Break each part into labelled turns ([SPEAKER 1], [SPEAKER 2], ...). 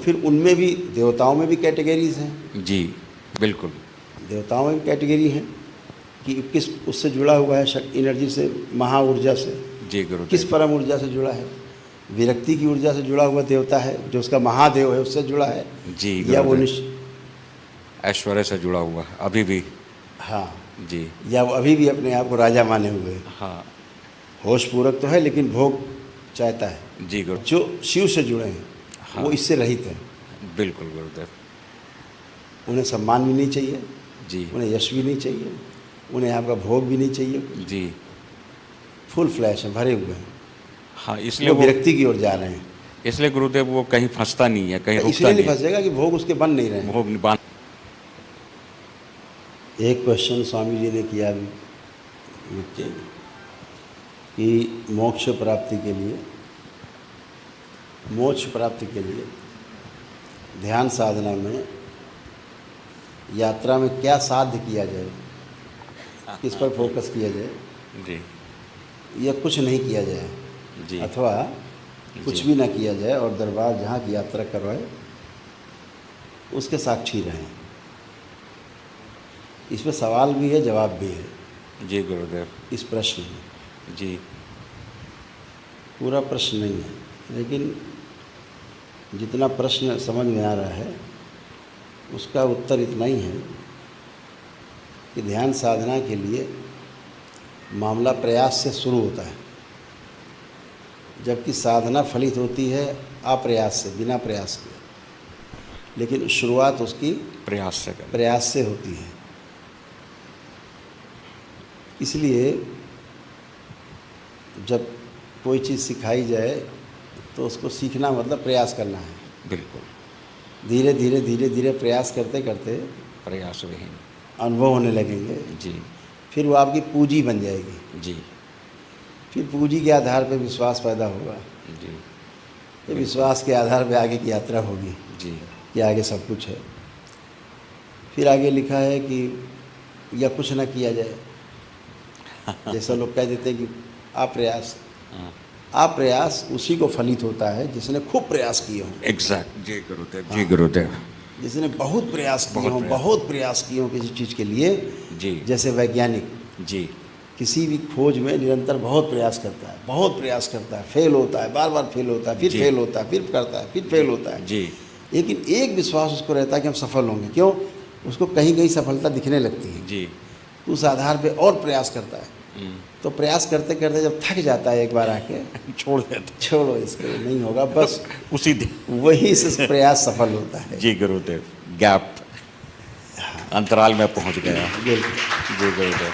[SPEAKER 1] फिर उनमें भी, देवताओं में भी कैटेगरीज हैं।
[SPEAKER 2] जी बिल्कुल।
[SPEAKER 1] देवताओं में भी कैटेगरी है कि किस उससे जुड़ा हुआ है, एनर्जी से, महा ऊर्जा से,
[SPEAKER 2] जी गुरुदेव।
[SPEAKER 1] किस परम ऊर्जा से जुड़ा है। विरक्ति की ऊर्जा से जुड़ा हुआ देवता है, जो उसका महादेव है, उससे जुड़ा है।
[SPEAKER 2] जी
[SPEAKER 1] या वो
[SPEAKER 2] ऐश्वर्य से जुड़ा हुआ है अभी भी।
[SPEAKER 1] हाँ
[SPEAKER 2] जी।
[SPEAKER 1] या वो अभी भी अपने आप को राजा माने हुए है।
[SPEAKER 2] हाँ।
[SPEAKER 1] होश पूरक तो है लेकिन भोग चाहता है।
[SPEAKER 2] जी गुरु।
[SPEAKER 1] जो शिव से जुड़े हैं
[SPEAKER 2] हाँ।
[SPEAKER 1] वो इससे रहित हैं।
[SPEAKER 2] बिल्कुल गुरुदेव।
[SPEAKER 1] उन्हें सम्मान भी नहीं चाहिए,
[SPEAKER 2] जी।
[SPEAKER 1] उन्हें यश भी नहीं चाहिए, उन्हें आपका भोग भी नहीं चाहिए।
[SPEAKER 2] जी।
[SPEAKER 1] फुल फ्लैश है, भरे हुए हैं।
[SPEAKER 2] हाँ, इसलिए
[SPEAKER 1] वो
[SPEAKER 2] वो
[SPEAKER 1] विरक्ति की ओर जा रहे हैं।
[SPEAKER 2] इसलिए गुरुदेव वो कहीं फंसता नहीं है, कहीं रुकता
[SPEAKER 1] इसलिए नहीं
[SPEAKER 2] नहीं
[SPEAKER 1] फंसेगा कि भोग उसके बन नहीं रहे हैं।
[SPEAKER 2] भोग निबान।
[SPEAKER 1] एक क्वेश्चन स्वामी जी ने किया अभी नीचे कि मोक्ष प्राप्ति के लिए ध्यान साधना में, यात्रा में क्या साध्य किया जाए, किस पर फोकस किया जाए,
[SPEAKER 2] जी।
[SPEAKER 1] या कुछ नहीं किया जाए,
[SPEAKER 2] जी।
[SPEAKER 1] अथवा कुछ भी ना किया जाए और दरबार जहाँ की यात्रा करवाए उसके साक्षी रहें। इसमें सवाल भी है, जवाब भी है।
[SPEAKER 2] जी गुरुदेव।
[SPEAKER 1] इस प्रश्न में
[SPEAKER 2] जी।
[SPEAKER 1] पूरा प्रश्न नहीं है, लेकिन जितना प्रश्न समझ में आ रहा है उसका उत्तर इतना ही है कि ध्यान साधना के लिए मामला प्रयास से शुरू होता है, जबकि साधना फलित होती है अप्रयास से, बिना प्रयास के। लेकिन शुरुआत उसकी प्रयास से होती है। इसलिए जब कोई चीज़ सिखाई जाए तो उसको सीखना मतलब प्रयास करना है।
[SPEAKER 2] बिल्कुल।
[SPEAKER 1] धीरे धीरे धीरे धीरे प्रयास करते करते
[SPEAKER 2] प्रयास विहीन
[SPEAKER 1] अनुभव होने लगेंगे।
[SPEAKER 2] जी।
[SPEAKER 1] फिर वो आपकी पूंजी बन जाएगी।
[SPEAKER 2] जी।
[SPEAKER 1] फिर पूंजी के आधार पर विश्वास पैदा होगा।
[SPEAKER 2] जी।
[SPEAKER 1] तो विश्वास के आधार पर आगे की यात्रा होगी।
[SPEAKER 2] जी।
[SPEAKER 1] कि आगे सब कुछ है। फिर आगे लिखा है कि या कुछ ना किया जाए। जैसा लोग कह देते हैं कि अप्रयास, अप्रयास उसी को फलित होता है जिसने खूब प्रयास किए हों।
[SPEAKER 2] एग्जैक्ट। जी गुरुदेव। जी गुरुदेव।
[SPEAKER 1] जिसने बहुत प्रयास किए हों, बहुत प्रयास किए हों किसी चीज़ के लिए।
[SPEAKER 2] जी।
[SPEAKER 1] जैसे वैज्ञानिक
[SPEAKER 2] जी
[SPEAKER 1] किसी भी खोज में निरंतर बहुत प्रयास करता है, बहुत प्रयास करता है, फेल होता है, बार बार फेल होता है, फिर फेल होता है, फिर करता है, फिर फेल होता है।
[SPEAKER 2] जी।
[SPEAKER 1] लेकिन एक विश्वास उसको रहता है कि हम सफल होंगे। क्यों? उसको कहीं कहीं सफलता दिखने लगती है।
[SPEAKER 2] जी।
[SPEAKER 1] उस आधार पे और प्रयास करता है। तो प्रयास करते करते जब थक जाता है एक बार आके
[SPEAKER 2] छोड़ देता,
[SPEAKER 1] छोड़ो इसको, नहीं होगा, बस
[SPEAKER 2] उसी दिन
[SPEAKER 1] वही से प्रयास सफल होता है।
[SPEAKER 2] जी गुरुदेव। गैप, अंतराल में पहुंच गया। जी गुरुदेव।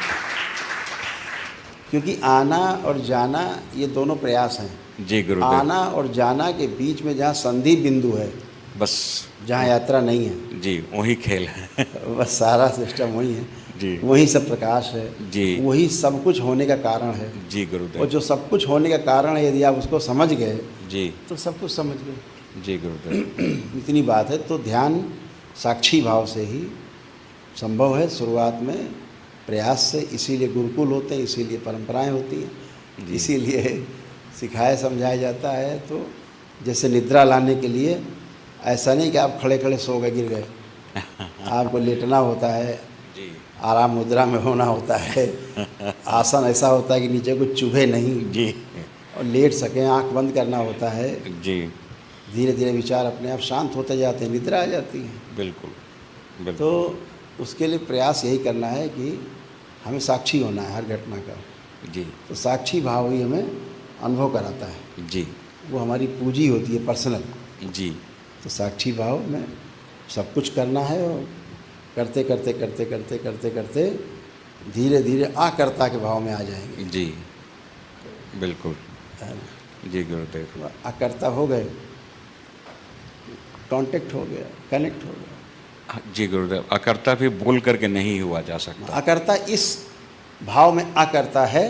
[SPEAKER 1] क्योंकि आना और जाना ये दोनों प्रयास हैं।
[SPEAKER 2] जी गुरुदेव।
[SPEAKER 1] आना और जाना के बीच में जहाँ संधि बिंदु है,
[SPEAKER 2] बस
[SPEAKER 1] जहाँ यात्रा नहीं है,
[SPEAKER 2] जी वही खेल है।
[SPEAKER 1] बस सारा सिस्टम वही है।
[SPEAKER 2] जी।
[SPEAKER 1] वही सब प्रकाश है।
[SPEAKER 2] जी।
[SPEAKER 1] वही सब कुछ होने का कारण है।
[SPEAKER 2] जी गुरुदेव।
[SPEAKER 1] और जो सब कुछ होने का कारण है, यदि आप उसको समझ गए
[SPEAKER 2] जी
[SPEAKER 1] तो सब कुछ समझ गए।
[SPEAKER 2] जी गुरुदेव।
[SPEAKER 1] इतनी बात है। तो ध्यान साक्षी भाव से ही संभव है शुरुआत में, प्रयास से। इसीलिए गुरुकुल होते हैं, इसीलिए परंपराएं होती हैं, इसीलिए सिखाया समझाया जाता है। तो जैसे निद्रा लाने के लिए ऐसा नहीं कि आप खड़े खड़े सो गए, गिर गए। आपको लेटना होता है,
[SPEAKER 2] जी।
[SPEAKER 1] आराम मुद्रा में होना होता है। आसन ऐसा होता है कि नीचे कुछ चुभे नहीं
[SPEAKER 2] जी।
[SPEAKER 1] और लेट सकें, आंख बंद करना होता है।
[SPEAKER 2] जी।
[SPEAKER 1] धीरे धीरे विचार अपने आप शांत होते जाते हैं, निद्रा आ जाती है।
[SPEAKER 2] बिल्कुल बिल्कुल।
[SPEAKER 1] तो उसके लिए प्रयास यही करना है कि हमें साक्षी होना है हर घटना का।
[SPEAKER 2] जी।
[SPEAKER 1] तो साक्षी भाव ही हमें अनुभव कराता है।
[SPEAKER 2] जी।
[SPEAKER 1] वो हमारी पूंजी होती है, पर्सनल।
[SPEAKER 2] जी।
[SPEAKER 1] तो साक्षी भाव में सब कुछ करना है और करते करते करते करते करते करते धीरे धीरे आकर्ता के भाव में आ जाएंगे।
[SPEAKER 2] जी बिल्कुल।
[SPEAKER 1] है ना?
[SPEAKER 2] जी गुरुदेव।
[SPEAKER 1] आकर्ता हो गए, कांटेक्ट हो गया, कनेक्ट हो गया।
[SPEAKER 2] जी गुरुदेव। अकर्ता भी बोल करके नहीं हुआ जा सकता।
[SPEAKER 1] आकर्ता इस भाव में आकर्ता है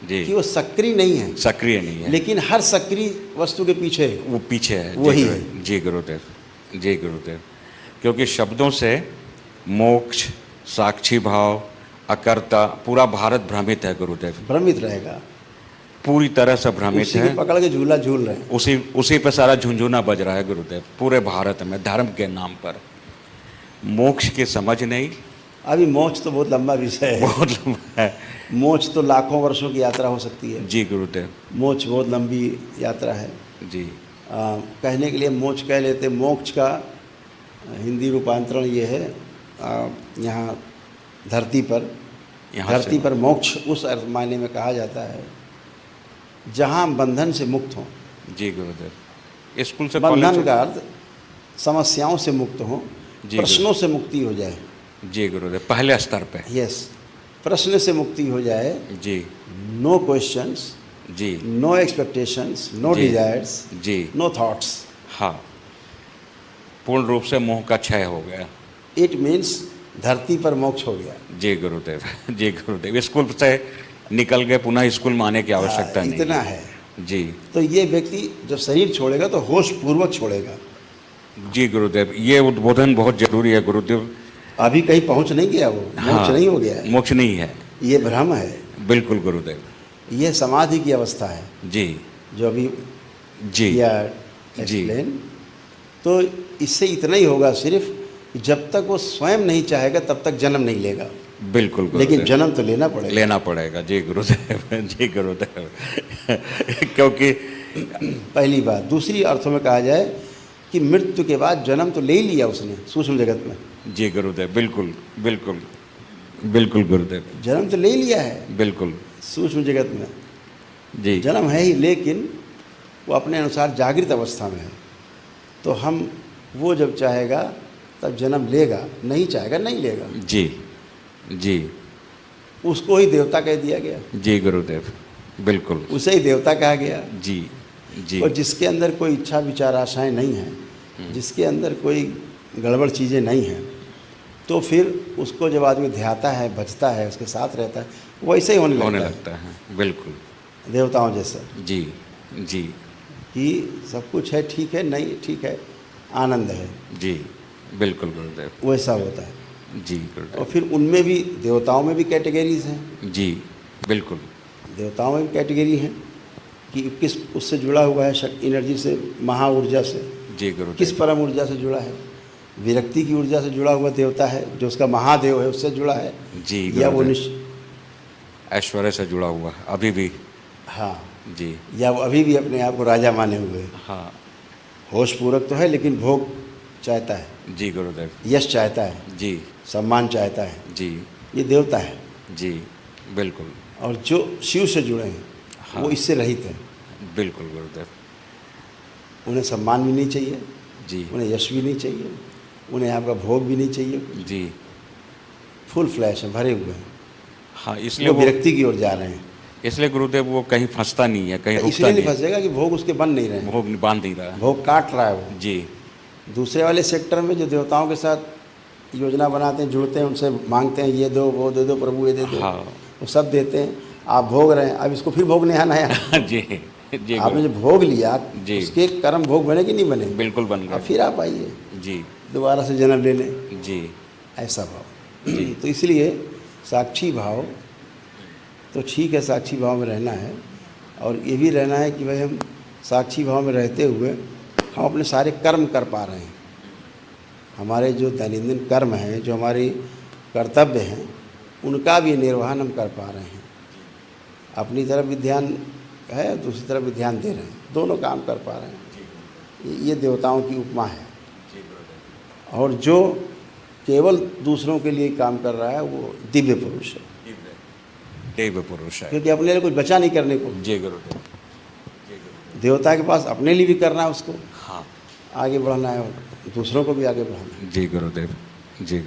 [SPEAKER 2] जी।
[SPEAKER 1] कि वो सक्रिय नहीं है,
[SPEAKER 2] सक्रिय नहीं है,
[SPEAKER 1] लेकिन हर सक्रिय वस्तु के पीछे
[SPEAKER 2] वो पीछे है।
[SPEAKER 1] वही है।
[SPEAKER 2] जी गुरुदेव। जी गुरुदेव। क्योंकि शब्दों से मोक्ष, साक्षी भाव, अकर्ता, पूरा भारत भ्रमित है गुरुदेव।
[SPEAKER 1] भ्रमित रहेगा।
[SPEAKER 2] पूरी तरह से भ्रमित
[SPEAKER 1] उसी
[SPEAKER 2] है।
[SPEAKER 1] की पकड़ के झूला झूल रहे हैं।
[SPEAKER 2] उसी पे सारा झुंझुना बज रहा है गुरुदेव, पूरे भारत में धर्म के नाम पर। मोक्ष की समझ नहीं।
[SPEAKER 1] अभी मोक्ष तो बहुत लंबा विषय है।
[SPEAKER 2] बहुत लंबा है।
[SPEAKER 1] मोक्ष तो लाखों वर्षों की यात्रा हो सकती है।
[SPEAKER 2] जी गुरुदेव।
[SPEAKER 1] मोक्ष बहुत लंबी यात्रा है।
[SPEAKER 2] जी।
[SPEAKER 1] कहने के लिए मोक्ष कह लेते, मोक्ष का हिंदी रूपांतरण ये है, यहाँ धरती पर,
[SPEAKER 2] यहाँ
[SPEAKER 1] धरती
[SPEAKER 2] से
[SPEAKER 1] पर मोक्ष उस अर्थ मायने में कहा जाता है जहाँ हम बंधन से मुक्त हों।
[SPEAKER 2] जी गुरुदेव। स्कूल से
[SPEAKER 1] बंधन
[SPEAKER 2] कॉलेज।
[SPEAKER 1] का अर्थ समस्याओं से मुक्त हों,
[SPEAKER 2] जी
[SPEAKER 1] प्रश्नों से मुक्ति हो जाए।
[SPEAKER 2] जी गुरुदेव, पहले स्तर पे।
[SPEAKER 1] यस, प्रश्न से मुक्ति हो जाए।
[SPEAKER 2] जी
[SPEAKER 1] नो क्वेश्चंस,
[SPEAKER 2] जी
[SPEAKER 1] नो एक्सपेक्टेशंस, नो
[SPEAKER 2] जी।
[SPEAKER 1] डिजायर्स,
[SPEAKER 2] जी।
[SPEAKER 1] No thoughts.
[SPEAKER 2] हाँ, पूर्ण रूप से मोह का क्षय हो गया।
[SPEAKER 1] इट मीन्स धरती पर मोक्ष हो गया।
[SPEAKER 2] जी गुरुदेव। जी गुरुदेव, स्कूल से निकल गए, पुनः स्कूल में आने की आवश्यकता नहीं।
[SPEAKER 1] इतना है।
[SPEAKER 2] जी।
[SPEAKER 1] तो ये व्यक्ति जब शरीर छोड़ेगा तो होश पूर्वक छोड़ेगा।
[SPEAKER 2] जी गुरुदेव, ये उद्बोधन बहुत जरूरी है गुरुदेव।
[SPEAKER 1] अभी कहीं पहुंच नहीं गया वो, मोक्ष
[SPEAKER 2] हाँ,
[SPEAKER 1] नहीं हो गया है।
[SPEAKER 2] मोक्ष नहीं है।
[SPEAKER 1] ये भ्रम है।
[SPEAKER 2] बिल्कुल गुरुदेव।
[SPEAKER 1] ये समाधि की अवस्था है
[SPEAKER 2] जी
[SPEAKER 1] जो अभी
[SPEAKER 2] जी
[SPEAKER 1] किया
[SPEAKER 2] जी।
[SPEAKER 1] एक्सप्लेन। तो इससे इतना ही होगा सिर्फ, जब तक वो स्वयं नहीं चाहेगा तब तक जन्म नहीं लेगा।
[SPEAKER 2] बिल्कुल गुरुदेव।
[SPEAKER 1] लेकिन जन्म तो लेना पड़ेगा।
[SPEAKER 2] लेना पड़ेगा। जी गुरुदेव। जी गुरुदेव। क्योंकि
[SPEAKER 1] पहली बात। दूसरी अर्थों में कहा जाए कि मृत्यु के बाद जन्म तो ले ही लिया उसने सूक्ष्म जगत में।
[SPEAKER 2] जी गुरुदेव, बिल्कुल बिल्कुल बिल्कुल गुरुदेव।
[SPEAKER 1] जन्म तो ले लिया है
[SPEAKER 2] बिल्कुल।
[SPEAKER 1] सूक्ष्म जगत में,
[SPEAKER 2] जी
[SPEAKER 1] जन्म है ही, लेकिन वो अपने अनुसार जागृत अवस्था में है। तो हम वो जब चाहेगा तब जन्म लेगा, नहीं चाहेगा नहीं लेगा।
[SPEAKER 2] जी जी
[SPEAKER 1] उसको ही देवता कह दिया गया,
[SPEAKER 2] जी गुरुदेव, बिल्कुल।
[SPEAKER 1] उसे ही देवता कहा गया।
[SPEAKER 2] जी जी
[SPEAKER 1] और जिसके अंदर कोई इच्छा विचार आशाएं नहीं हैं, जिसके अंदर कोई गड़बड़ चीज़ें नहीं हैं, तो फिर उसको जब आदमी ध्याता है, भजता है, उसके साथ रहता है, वैसे ही होने लगता
[SPEAKER 2] है। बिल्कुल।
[SPEAKER 1] है देवताओं जैसा।
[SPEAKER 2] जी जी
[SPEAKER 1] कि सब कुछ है, ठीक है, नहीं ठीक है, आनंद है।
[SPEAKER 2] जी बिल्कुल गुरुदेव।
[SPEAKER 1] वैसा होता है।
[SPEAKER 2] जी
[SPEAKER 1] और
[SPEAKER 2] गुरुदेव।
[SPEAKER 1] फिर उनमें भी, देवताओं में भी कैटेगरीज हैं।
[SPEAKER 2] जी बिल्कुल।
[SPEAKER 1] देवताओं में भी कैटेगरी है कि किस उससे जुड़ा हुआ है, एनर्जी से, महा ऊर्जा से,
[SPEAKER 2] जी गुरुदेव।
[SPEAKER 1] किस परम ऊर्जा से जुड़ा है। विरक्ति की ऊर्जा से जुड़ा हुआ देवता है, जो उसका महादेव है, उससे जुड़ा है।
[SPEAKER 2] जी
[SPEAKER 1] या वो
[SPEAKER 2] ऐश्वर्य से जुड़ा हुआ है अभी भी।
[SPEAKER 1] हाँ
[SPEAKER 2] जी।
[SPEAKER 1] या वो अभी भी अपने आप को राजा माने हुए हैं।
[SPEAKER 2] हाँ।
[SPEAKER 1] होश पूरक तो है लेकिन भोग चाहता है,
[SPEAKER 2] जी गुरुदेव।
[SPEAKER 1] यश चाहता है,
[SPEAKER 2] जी
[SPEAKER 1] सम्मान चाहता है।
[SPEAKER 2] जी
[SPEAKER 1] ये देवता है।
[SPEAKER 2] जी बिल्कुल।
[SPEAKER 1] और जो शिव से जुड़े हैं,
[SPEAKER 2] हाँ।
[SPEAKER 1] वो इससे रहित हैं।
[SPEAKER 2] बिल्कुल गुरुदेव।
[SPEAKER 1] उन्हें सम्मान भी नहीं चाहिए,
[SPEAKER 2] जी
[SPEAKER 1] उन्हें यश भी नहीं चाहिए, उन्हें आपका भोग भी नहीं चाहिए।
[SPEAKER 2] जी।
[SPEAKER 1] फुल फ्लैश है, भरे हुए हैं।
[SPEAKER 2] हाँ, इसलिए
[SPEAKER 1] वो
[SPEAKER 2] वो,
[SPEAKER 1] विरक्ति की ओर जा रहे हैं।
[SPEAKER 2] इसलिए गुरुदेव वो कहीं फंसता नहीं है, कहीं रुकता
[SPEAKER 1] इसलिए नहीं
[SPEAKER 2] नहीं
[SPEAKER 1] फंसेगा कि भोग उसके बन नहीं रहे हैं,
[SPEAKER 2] भोग बांध नहीं रहा है।
[SPEAKER 1] भोग काट रहा है वो।
[SPEAKER 2] जी
[SPEAKER 1] दूसरे वाले सेक्टर में जो देवताओं के साथ योजना बनाते हैं, जुड़ते हैं, उनसे मांगते हैं, ये दो, वो दे दो प्रभु, ये दे दो।
[SPEAKER 2] हाँ।
[SPEAKER 1] वो सब देते हैं, आप भोग रहे हैं, अब इसको फिर भोग नहीं आना है।
[SPEAKER 2] जी जी
[SPEAKER 1] आपने जो भोग लिया,
[SPEAKER 2] जी।
[SPEAKER 1] उसके कर्म भोग बने कि नहीं बने?
[SPEAKER 2] बिल्कुल बन
[SPEAKER 1] अब
[SPEAKER 2] गया।
[SPEAKER 1] फिर आप आइए
[SPEAKER 2] जी
[SPEAKER 1] दोबारा से जन्म लेने,
[SPEAKER 2] जी
[SPEAKER 1] ऐसा भाव। तो इसलिए साक्षी भाव तो ठीक है, साक्षी भाव में रहना है। और ये भी रहना है कि भाई हम साक्षी भाव में रहते हुए हम अपने सारे कर्म कर पा रहे हैं। हमारे जो दैनंदिन कर्म हैं, जो हमारी कर्तव्य हैं, उनका भी निर्वहन हम कर पा रहे हैं। अपनी तरफ भी ध्यान है, दूसरी तरफ भी ध्यान दे रहे हैं, दोनों काम कर पा रहे हैं। ये देवताओं की उपमा है। और जो केवल दूसरों के लिए काम कर रहा है वो दिव्य पुरुष है,
[SPEAKER 2] देव पुरुष है।
[SPEAKER 1] क्योंकि अपने लिए कुछ बचा नहीं करने को।
[SPEAKER 2] जी गुरुदेव।
[SPEAKER 1] देवता के पास अपने लिए भी करना है उसको,
[SPEAKER 2] हाँ।
[SPEAKER 1] आगे बढ़ना है, और दूसरों को भी आगे बढ़ाना है।
[SPEAKER 2] जी गुरुदेव। जी।